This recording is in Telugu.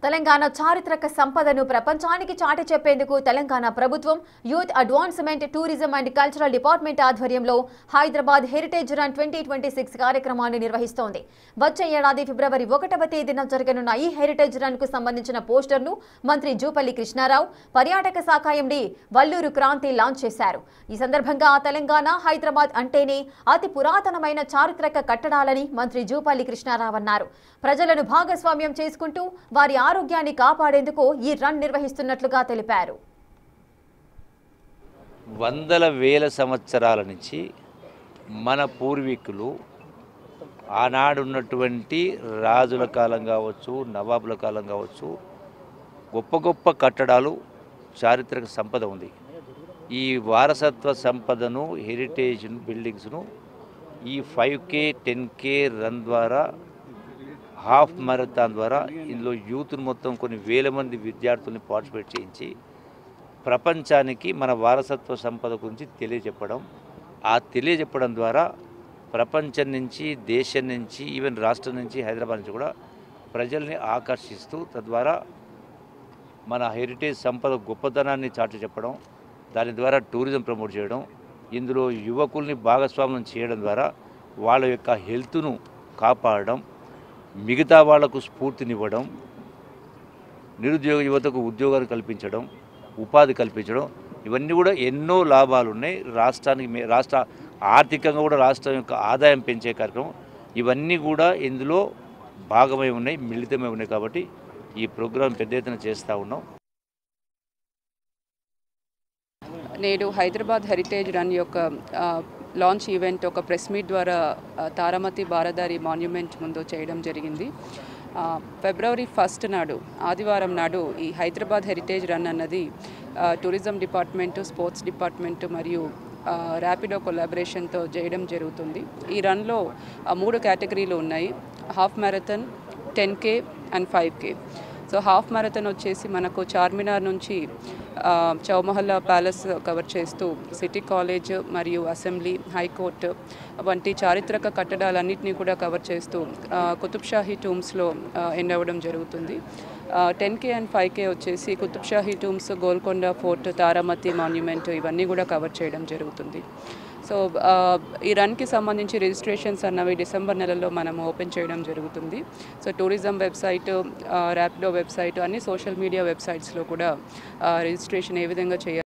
తెలంగాణ చారిత్రక సంపదను ప్రపంచానికి చాటి చెప్పేందుకు తెలంగాణ ప్రభుత్వం youth advancement tourism and cultural department ఆధ్వర్యంలో హైదరాబాద్ హెరిటేజ్ రన్ 2026 కార్యక్రమాన్ని నిర్వహిస్తోంది. వచ్చే ఏడాది ఫిబ్రవరి 1వ తేదీన జరగనున్న ఈ హెరిటేజ్ రన్ కు సంబంధించిన పోస్టర్ను మంత్రి జూపల్లి కృష్ణారావు, పర్యాటక శాఖ ఎండీ వల్లూరు క్రాంతి లాంచ్ చేశారు. ఈ సందర్భంగా తెలంగాణ, హైదరాబాద్ అంటేనే అతి పురాతనమైన చారిత్రక కట్టడాలని మంత్రి జూపల్లి కృష్ణారావు అన్నారు. ప్రజలను భాగస్వామ్యం చేసుకుంటూ వారి ఆరోగ్యాన్ని కాపాడేందుకు ఈ రన్ నిర్వహిస్తున్నట్లుగా తెలిపారు. వందల వేల సంవత్సరాల నుంచి మన పూర్వీకులు ఆనాడు ఉన్నటువంటి రాజుల కాలం కావచ్చు, నవాబుల కాలం కావచ్చు, గొప్ప గొప్ప కట్టడాలు, చారిత్రక సంపద ఉంది. ఈ వారసత్వ సంపదను, హెరిటేజ్ బిల్డింగ్స్ను ఈ 5K 10K రన్ ద్వారా, హాఫ్ మారథాన్ ద్వారా ఇందులో యూత్ను మొత్తం కొన్ని వేల మంది విద్యార్థుల్ని పార్టిసిపేట్ చేయించి ప్రపంచానికి మన వారసత్వ సంపద గురించి తెలియజెప్పడం ద్వారా ప్రపంచం నుంచి, దేశం నుంచి, ఈవెన్ రాష్ట్రం నుంచి, హైదరాబాద్ నుంచి కూడా ప్రజల్ని ఆకర్షిస్తూ తద్వారా మన హెరిటేజ్ సంపద గొప్పతనాన్ని చాటి చెప్పడం, దాని ద్వారా టూరిజం ప్రమోట్ చేయడం, ఇందులో యువకుల్ని భాగస్వామ్యం చేయడం ద్వారా వాళ్ళ యొక్క హెల్త్ను కాపాడడం, మిగతా వాళ్లకు స్ఫూర్తినివ్వడం, నిరుద్యోగ యువతకు ఉద్యోగాలు కల్పించడం, ఉపాధి కల్పించడం, ఇవన్నీ కూడా ఎన్నో లాభాలు ఉన్నాయి. రాష్ట్ర ఆర్థికంగా కూడా రాష్ట్రం యొక్క ఆదాయం పెంచే కార్యక్రమం ఇవన్నీ కూడా ఇందులో భాగమై ఉన్నాయి, మిళితమై ఉన్నాయి. కాబట్టి ఈ ప్రోగ్రాం పెద్ద ఎత్తున చేస్తూ ఉన్నాం. నేడు హైదరాబాద్ హెరిటేజ్ రన్ యొక్క లాంచ్ ఈవెంట్ ఒక ప్రెస్ మీట్ ద్వారా తారామతి బారదారి మాన్యుమెంట్ ముందు చేయడం జరిగింది. ఫిబ్రవరి 1 నాడు, ఆదివారం నాడు ఈ హైదరాబాద్ హెరిటేజ్ రన్ అన్నది టూరిజం డిపార్ట్మెంటు, స్పోర్ట్స్ డిపార్ట్మెంటు మరియు ర్యాపిడో కొలాబరేషన్తో చేయడం జరుగుతుంది. ఈ రన్లో 3 కేటగిరీలు ఉన్నాయి: half marathon, 10K and 5K. So half marathon వచ్చేసి మనకు చార్మినార్ నుంచి చౌమహల్లా ప్యాలెస్ కవర్ చేస్తూ సిటీ కాలేజ్ మరియు అసెంబ్లీ, హైకోర్టు వంటి చారిత్రక కట్టడాలన్నింటినీ కూడా కవర్ చేస్తూ కుతుబ్షాహీ టూమ్స్లో ఎండ్ అవ్వడం జరుగుతుంది. 10K అండ్ 5K వచ్చేసి Qutb Shahi tombs, Golconda fort, Taramati monument ఇవన్నీ కూడా కవర్ చేయడం జరుగుతుంది. సో ఈ రన్కి సంబంధించి రిజిస్ట్రేషన్స్ అన్నవి డిసెంబర్ నెలలో మనం ఓపెన్ చేయడం జరుగుతుంది. So tourism website, Rapido website, అన్ని సోషల్ మీడియా వెబ్సైట్స్లో కూడా రిజిస్ట్రేషన్ ఏ విధంగా చేయాలి